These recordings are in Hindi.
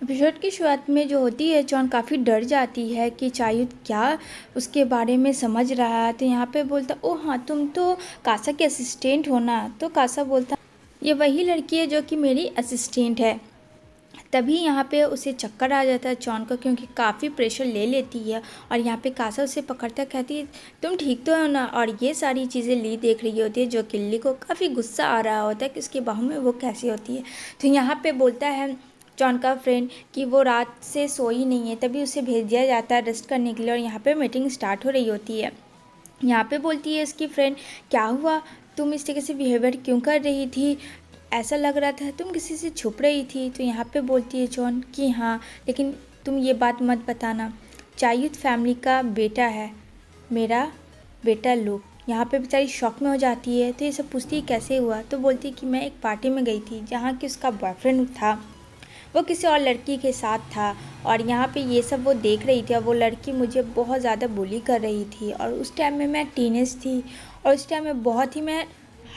एपिसोड की शुरुआत में जो होती है जॉन काफ़ी डर जाती है कि चायुत क्या उसके बारे में समझ रहा है। तो यहाँ पे बोलता, ओह हाँ तुम तो कासा के असिस्टेंट हो ना। तो कासा बोलता, ये वही लड़की है जो कि मेरी असिस्टेंट है। तभी यहाँ पे उसे चक्कर आ जाता है जॉन को, क्योंकि काफ़ी प्रेशर ले लेती है। और यहाँ पे कासा उसे पकड़ता कहती है, तुम ठीक तो हो ना। और ये सारी चीज़ें ली देख रही होती है, जो कि ली को काफ़ी गुस्सा आ रहा होता है कि उसके बाहों में वो कैसी होती है। तो यहाँ पे बोलता है जॉन का फ्रेंड कि वो रात से सोई नहीं है। तभी उसे भेज दिया जाता है रेस्ट करने के लिए, और यहाँ पे मीटिंग स्टार्ट हो रही होती है। यहाँ पे बोलती है इसकी फ्रेंड, क्या हुआ, तुम इस तरह से बिहेवियर क्यों कर रही थी, ऐसा लग रहा था तुम किसी से छुप रही थी। तो यहाँ पे बोलती है जॉन कि हाँ, लेकिन तुम ये बात मत बताना, चायुत फैमिली का बेटा है, मेरा बेटा लुक। यहाँ पे बेचारी शॉक में हो जाती है। तो ये सब पूछती है कैसे हुआ। तो बोलती है कि मैं एक पार्टी में गई थी जहाँ कि उसका बॉयफ्रेंड था, वो किसी और लड़की के साथ था। और यहाँ पे ये सब वो देख रही थी, और वो लड़की मुझे बहुत ज़्यादा बुली कर रही थी। और उस टाइम में मैं टीनेज थी, और उस टाइम में बहुत ही मैं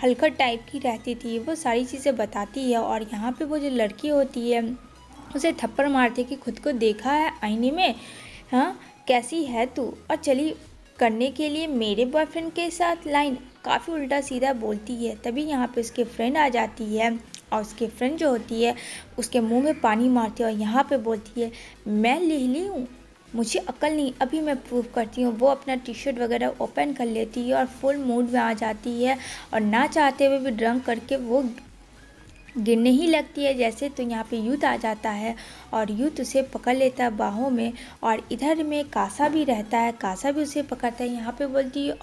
हल्का टाइप की रहती थी। वो सारी चीज़ें बताती है। और यहाँ पे वो जो लड़की होती है उसे थप्पड़ मारती है कि खुद को देखा है आईने में, हाँ कैसी है तू, और चली करने के लिए मेरे बॉयफ्रेंड के साथ लाइन। काफ़ी उल्टा सीधा बोलती है। तभी यहाँ पे उसके फ्रेंड आ जाती है, और उसके फ्रेंड जो होती है उसके मुंह में पानी मारती है। और यहाँ पे बोलती है, मैं लिहली हूँ, मुझे अकल नहीं, अभी मैं प्रूव करती हूँ। वो अपना टी शर्ट वगैरह ओपन कर लेती है और फुल मूड में आ जाती है, और ना चाहते हुए भी ड्रंक करके वो गिरने ही लगती है जैसे। तो यहाँ पे यूथ आ जाता है, और यूथ उसे पकड़ लेता है बाहों में। और इधर में कासा भी रहता है, कासा भी उसे पकड़ता है। यहाँ पे बोलती है,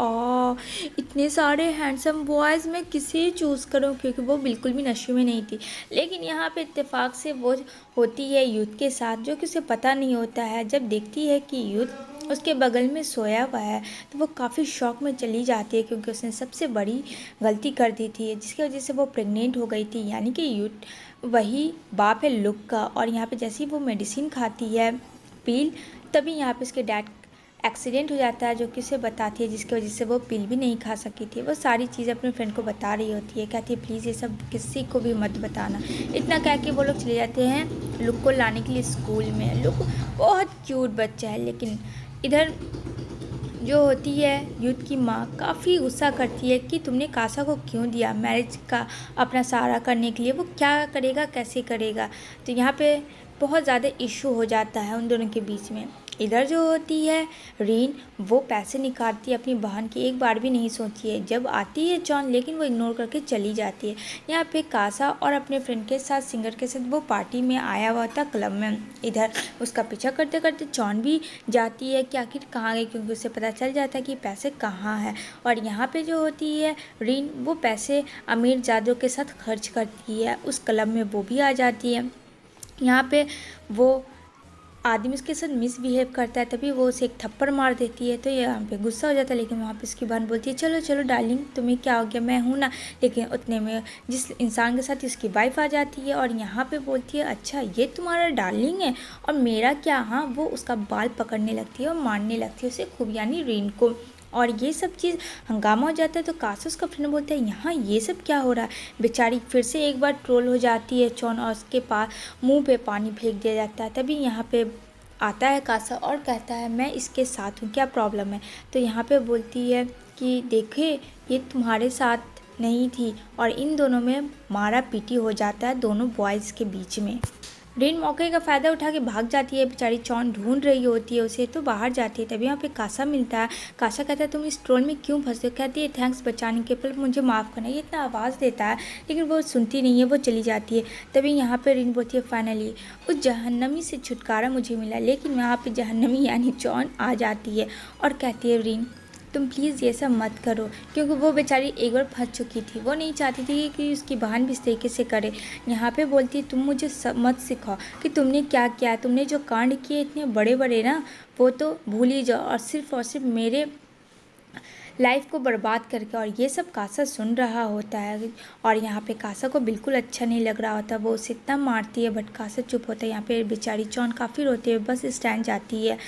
इतने सारे हैंडसम बॉयज़ मैं किसे चूज़ करूँ, क्योंकि वो बिल्कुल भी नशे में नहीं थी। लेकिन यहाँ पे इत्तेफाक से वो होती है यूथ के साथ, जो कि उसे पता नहीं होता है। जब देखती है कि यूथ उसके बगल में सोया हुआ है, तो वो काफ़ी शौक में चली जाती है, क्योंकि उसने सबसे बड़ी गलती कर दी थी, जिसकी वजह से वो प्रेग्नेंट हो गई थी। यानी कि यूथ वही बाप है लुक का। और यहाँ पे जैसे ही वो मेडिसिन खाती है पील, तभी यहाँ पे उसके डैड एक्सीडेंट हो जाता है, जो कि उसे बताती है, जिसकी वजह से वो पिल भी नहीं खा सकी थी। वो सारी चीज़ें अपने फ्रेंड को बता रही होती है, कहती है प्लीज़ ये सब किसी को भी मत बताना। इतना कह के वो लोग चले जाते हैं लुक को लाने के लिए स्कूल में। लुक बहुत क्यूट बच्चा है, लेकिन इधर जो होती है यूथ की माँ काफ़ी गुस्सा करती है कि तुमने कासा को क्यों दिया मैरिज का अपना सहारा करने के लिए, वो क्या करेगा कैसे करेगा। तो यहाँ पे बहुत ज़्यादा इशू हो जाता है उन दोनों के बीच में। इधर जो होती है रीन, वो पैसे निकालती है अपनी बहन की, एक बार भी नहीं सोची है। जब आती है जॉन, लेकिन वो इग्नोर करके चली जाती है। यहाँ पे कासा और अपने फ्रेंड के साथ, सिंगर के साथ वो पार्टी में आया हुआ था क्लब में। इधर उसका पीछा करते करते जॉन भी जाती है कि आखिर कहाँ गई, क्योंकि उसे पता चल जाता है कि पैसे कहाँ हैं। और यहाँ पे जो होती है रीन, वो पैसे अमीर जादों के साथ खर्च करती है उस क्लब में, वो भी आ जाती है। यहाँ पे वो आदमी उसके साथ मिसबिहेव करता है, तभी वो उसे एक थप्पड़ मार देती है। तो ये यहाँ पे गुस्सा हो जाता है, लेकिन वहाँ पे उसकी बहन बोलती है, चलो चलो डार्लिंग, तुम्हें क्या हो गया, मैं हूँ ना। लेकिन उतने में जिस इंसान के साथ उसकी वाइफ आ जाती है, और यहाँ पे बोलती है, अच्छा ये तुम्हारा डार्लिंग है और मेरा क्या। हाँ, वो उसका बाल पकड़ने लगती है और मारने लगती है उसे खूब, यानी रीन को। और ये सब चीज़ हंगामा हो जाता है। तो कासूस का फ्रेंड बोलता है, यहाँ ये सब क्या हो रहा है। बेचारी फिर से एक बार ट्रोल हो जाती है जॉन, और उसके पास मुंह पे पानी फेंक दिया जाता है। तभी यहाँ पे आता है कासा और कहता है, मैं इसके साथ हूँ, क्या प्रॉब्लम है। तो यहाँ पे बोलती है कि देखे, ये तुम्हारे साथ नहीं थी। और इन दोनों में मारा पीटी हो जाता है दोनों बॉयज़ के बीच में। रीन मौके का फ़ायदा उठा के भाग जाती है। बेचारी जॉन ढूंढ रही होती है उसे, तो बाहर जाती है। तभी यहाँ पे कासा मिलता है। कासा कहता है, तुम इस ट्रोल में क्यों फंसे हो। कहती है, थैंक्स बचाने के, पर मुझे माफ़ करना। ये इतना आवाज़ देता है, लेकिन वो सुनती नहीं है, वो चली जाती है। तभी यहाँ पे रीन बोलती है, फाइनली उस जहन्नमी से छुटकारा मुझे मिला। लेकिन वहाँ पे जहन्नमी यानी जॉन आ जाती है और कहती है, रीन तुम प्लीज़ ये सब मत करो, क्योंकि वो बेचारी एक बार फंस चुकी थी। वो नहीं चाहती थी कि उसकी बहन भी इस तरीके से करे। यहाँ पे बोलती है, तुम मुझे सब मत सिखाओ कि तुमने क्या किया, तुमने जो कांड किए इतने बड़े बड़े ना, वो तो भूल ही जाओ, और सिर्फ मेरे लाइफ को बर्बाद करके। और ये सब कासा सुन रहा होता है, और यहाँ पे कासा को बिल्कुल अच्छा नहीं लग रहा होता। वो उसे इतना मारती है, बट कासा चुप होता है। यहाँ पे बेचारी जॉन काफ़ी रोती है, बस स्टैंड जाती है।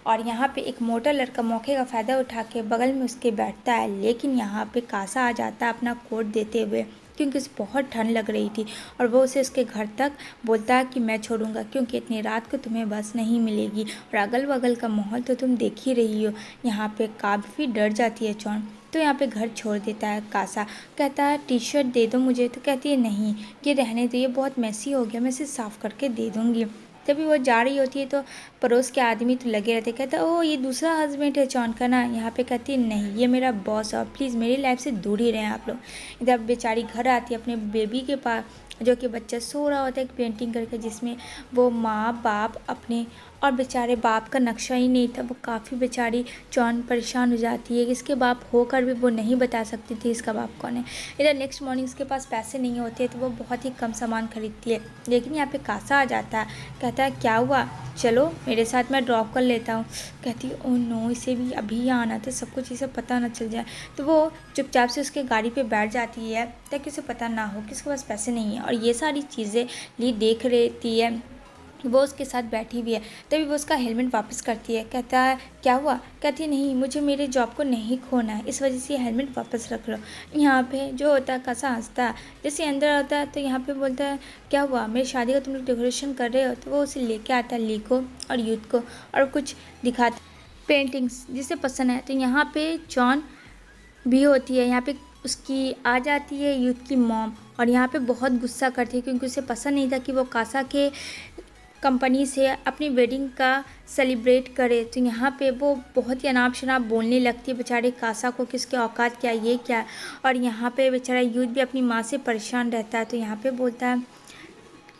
और यहाँ पे एक मोटा लड़का मौके का फ़ायदा उठा के बगल में उसके बैठता है, लेकिन यहाँ पे कासा आ जाता है अपना कोट देते हुए क्योंकि उसे बहुत ठंड लग रही थी और वो उसे उसके घर तक बोलता है कि मैं छोड़ूंगा क्योंकि इतनी रात को तुम्हें बस नहीं मिलेगी। और अगल बगल का माहौल तो तुम देख ही रही हो, यहाँ पे काफ़ी डर जाती है चॉन। तो यहाँ पे घर छोड़ देता है कासा। कहता है टी शर्ट दे दो मुझे, तो कहती है नहीं, ये रहने दो, ये बहुत मैसी हो गया, मैं इसे साफ़ करके दे दूँगी। तभी वो जा रही होती है तो पड़ोस के आदमी तो लगे रहते। कहता है ओह ये दूसरा हस्बैंड है चॉन का ना। यहाँ पे कहती है नहीं, ये मेरा बॉस है, प्लीज़ मेरी लाइफ से दूर ही रहें आप लोग। इधर बेचारी घर आती है अपने बेबी के पास, जो कि बच्चा सो रहा होता है एक पेंटिंग करके, जिसमें वो माँ बाप अपने, और बेचारे बाप का नक्शा ही नहीं था। वो काफ़ी बेचारी चॉन परेशान हो जाती है कि इसके बाप होकर भी वो नहीं बता सकती थी इसका बाप कौन है। इधर नेक्स्ट मॉर्निंग इसके पास पैसे नहीं होते तो वो बहुत ही कम सामान खरीदती है। लेकिन यहाँ पे कासा आ जाता है। कहता है क्या हुआ, चलो मेरे साथ, मैं ड्रॉप कर लेता हूँ। कहती है ओह नो, इसे भी अभी यहाँ आना था, सब कुछ इसे पता ना चल जाए। तो वो चुपचाप से उसके गाड़ी पे बैठ जाती है ताकि उसे पता ना हो कि उसके पास पैसे नहीं है। और ये सारी चीज़ें ली देख रहती है, वो उसके साथ बैठी हुई है। तभी वो उसका हेलमेट वापस करती है। कहता है क्या हुआ, कहती है नहीं, मुझे मेरे जॉब को नहीं खोना है, इस वजह से हेलमेट वापस रख लो। यहाँ पे जो होता है कासा हंसता है। जैसे अंदर आता है तो यहाँ पे बोलता है क्या हुआ, मेरी शादी का तुम लोग डेकोरेशन कर रहे हो। तो वो उसे लेके आता है ली को और यूथ को, और कुछ दिखाता पेंटिंग्स जिसे पसंद है। तो यहाँ पे जॉन भी होती है। यहाँ पे उसकी आ जाती है यूथ की मॉम, और यहाँ पे बहुत गुस्सा करती है क्योंकि उसे पसंद नहीं था कि वो कासा के कंपनी से अपनी वेडिंग का सेलिब्रेट करे। तो यहाँ पे वो बहुत ही अनाप शनाप बोलने लगती है बेचारे कासा को कि उसके औकात क्या, ये क्या। और यहाँ पे बेचारा यूथ भी अपनी माँ से परेशान रहता है। तो यहाँ पे बोलता है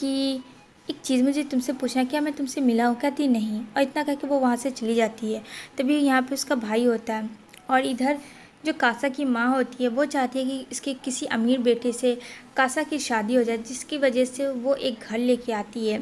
कि एक चीज़ मुझे तुमसे पूछना है, क्या मैं तुमसे मिला हूँ। कहती नहीं, और इतना कह के वो वहाँ से चली जाती है। तभी यहाँ पे उसका भाई होता है, और इधर जो कासा की माँ होती है वो चाहती है कि इसके किसी अमीर बेटे से कासा की शादी हो जाए, जिसकी वजह से वो एक घर लेके आती है।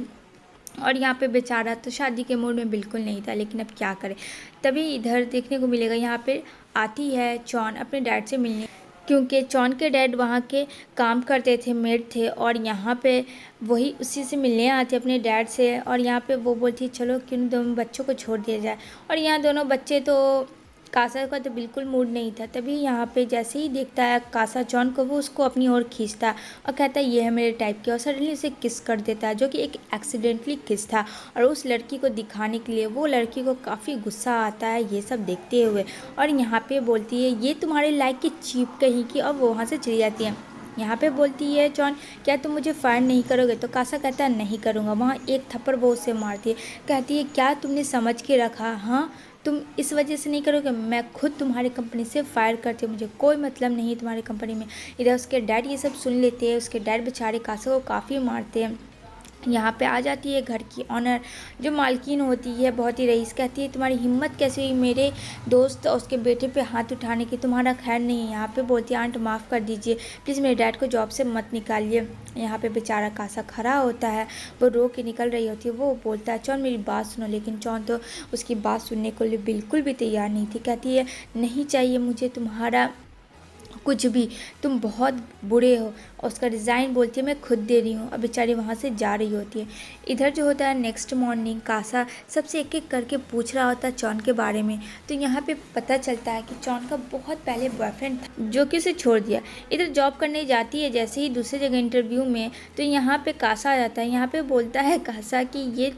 और यहाँ पे बेचारा तो शादी के मूड में बिल्कुल नहीं था, लेकिन अब क्या करे। तभी इधर देखने को मिलेगा, यहाँ पे आती है चॉन अपने डैड से मिलने, क्योंकि चॉन के डैड वहाँ के काम करते थे, मेड थे, और यहाँ पे वही उसी से मिलने आते अपने डैड से। और यहाँ पे वो बोलती है चलो क्यों दोनों बच्चों को छोड़ दिया जाए। और यहाँ दोनों बच्चे तो, कासा का तो बिल्कुल मूड नहीं था। तभी यहाँ पे जैसे ही देखता है कासा जॉन को, वो उसको अपनी ओर खींचता और कहता है ये है मेरे टाइप की, और सडनली उसे किस कर देता है, जो कि एक एक्सीडेंटली किस था। और उस लड़की को दिखाने के लिए वो लड़की को काफ़ी गुस्सा आता है ये सब देखते हुए, और यहाँ पे बोलती है ये तुम्हारे लायक की चीप कहीं की, और वो वहाँ से चली जाती है। यहाँ पे बोलती है जॉन क्या तुम मुझे फायर नहीं करोगे। तो कासा कहता है नहीं करूँगा। वहाँ एक थप्पड़ वो उसे मारती है। कहती है क्या तुमने समझ के रखा, हाँ तुम इस वजह से नहीं करोगे, मैं खुद तुम्हारी कंपनी से फायर करती हूँ, मुझे कोई मतलब नहीं है तुम्हारी कंपनी में। इधर उसके डैड ये सब सुन लेते हैं। उसके डैड बेचारे कासा को काफ़ी मारते हैं। यहाँ पे आ जाती है घर की ऑनर, जो मालकिन होती है बहुत ही रईस। कहती है तुम्हारी हिम्मत कैसे हुई मेरे दोस्त और उसके बेटे पे हाथ उठाने की, तुम्हारा खैर नहीं है। यहाँ पे बोलती है आंट माफ़ कर दीजिए, प्लीज़ मेरे डैड को जॉब से मत निकालिए। यहाँ पे बेचारा कासा खड़ा होता है, वो रो के निकल रही होती है। वो बोलता है चौन मेरी बात सुनो, लेकिन चौन तो उसकी बात सुनने को लिए बिल्कुल भी तैयार नहीं थी। कहती है नहीं चाहिए मुझे तुम्हारा कुछ भी, तुम बहुत बुरे हो। और उसका डिज़ाइन बोलती है मैं खुद दे रही हूँ, और बेचारी वहाँ से जा रही होती है। इधर जो होता है नेक्स्ट मॉर्निंग कासा सबसे एक एक करके पूछ रहा होता है चॉन के बारे में। तो यहाँ पे पता चलता है कि चॉन का बहुत पहले बॉयफ्रेंड था जो कि उसे छोड़ दिया। इधर जॉब करने जाती है जैसे ही दूसरी जगह इंटरव्यू में, तो यहाँ पे कासा आ जाता है। यहाँ पे बोलता है कासा कि ये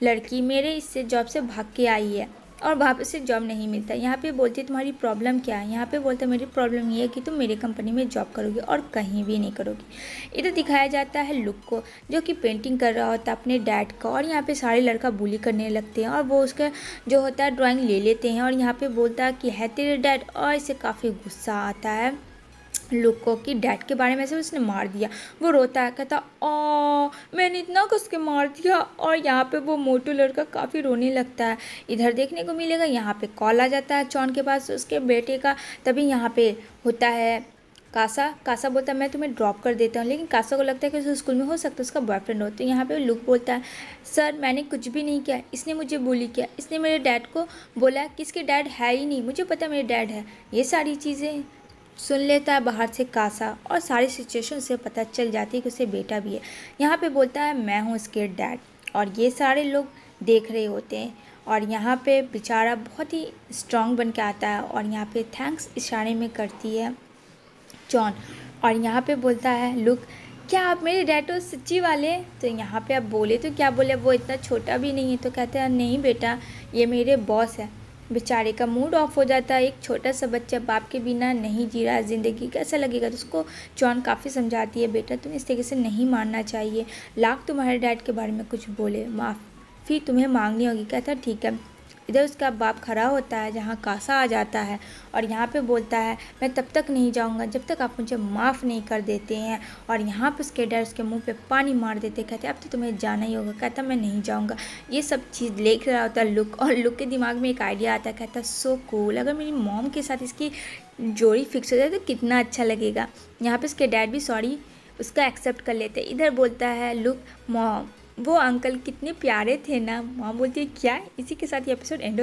लड़की मेरे इससे जॉब से भाग के आई है और वहाँ से जॉब नहीं मिलता। यहाँ पे बोलती है तुम्हारी प्रॉब्लम क्या है। यहाँ पे बोलता है मेरी प्रॉब्लम ये है कि तुम मेरी कंपनी में जॉब करोगे और कहीं भी नहीं करोगी। इधर दिखाया जाता है लुक को, जो कि पेंटिंग कर रहा होता है अपने डैड का, और यहाँ पे सारे लड़का बुली करने लगते हैं और वो उसका जो होता है ड्राइंग ले लेते हैं। और यहाँ पे बोलता है कि है तेरे डैड, और इसे काफ़ी गुस्सा आता है लुक को कि डैड के बारे में से उसने मार दिया। वो रोता है, कहता मैंने इतना कस के मार दिया। और यहाँ पे वो मोटू लड़का काफ़ी रोने लगता है। इधर देखने को मिलेगा यहाँ पे कॉल आ जाता है चॉन के पास उसके बेटे का। तभी यहाँ पे होता है कासा बोलता है मैं तुम्हें ड्रॉप कर देता हूँ, लेकिन कासा को लगता है कि उस स्कूल में हो सकता है उसका बॉयफ्रेंड हो। तो यहाँ पे लुक बोलता है सर मैंने कुछ भी नहीं किया, इसने मुझे बुली किया, इसने मेरे डैड को बोला कि इसके डैड है ही नहीं, मुझे पता मेरे डैड है। ये सारी चीज़ें सुन लेता है बाहर से कासा, और सारी सिचुएशन से पता चल जाती है कि उसे बेटा भी है। यहाँ पे बोलता है मैं हूँ इसके डैड, और ये सारे लोग देख रहे होते हैं। और यहाँ पे बेचारा बहुत ही स्ट्रांग बन के आता है, और यहाँ पे थैंक्स इशारे में करती है जॉन। और यहाँ पे बोलता है लुक, क्या आप मेरे डैड तो सच्ची वाले? तो यहाँ पे अब बोले तो क्या बोले, वो इतना छोटा भी नहीं है। तो कहते हैं नहीं बेटा, ये मेरे बॉस है। बेचारे का मूड ऑफ हो जाता है, एक छोटा सा बच्चा बाप के बिना नहीं जी रहा है, ज़िंदगी कैसा लगेगा। तो उसको जॉन काफ़ी समझाती है, बेटा तुम इस तरीके से नहीं मारना चाहिए, लाख तुम्हारे डैड के बारे में कुछ बोले माफ़ी तुम्हें मांगनी होगी। कहता है ठीक है। इधर उसका बाप खड़ा होता है जहाँ कासा आ जाता है और यहाँ पे बोलता है मैं तब तक नहीं जाऊँगा जब तक आप मुझे माफ़ नहीं कर देते हैं। और यहाँ पे उसके डर उसके मुंह पे पानी मार देते, कहते हैं अब तो तुम्हें जाना ही होगा। कहता मैं नहीं जाऊँगा। ये सब चीज़ देख रहा होता है लुक, और लुक के दिमाग में एक आइडिया आता है। कहता सो कूल, अगर मेरी मॉम के साथ इसकी जोड़ी फिक्स हो जाए तो कितना अच्छा लगेगा। यहाँ पे उसके डैड भी सॉरी उसका एक्सेप्ट कर लेते। इधर बोलता है लुक, मॉम वो अंकल कितने प्यारे थे ना। मॉम बोलती है क्या। इसी के साथ ये एपिसोड एंड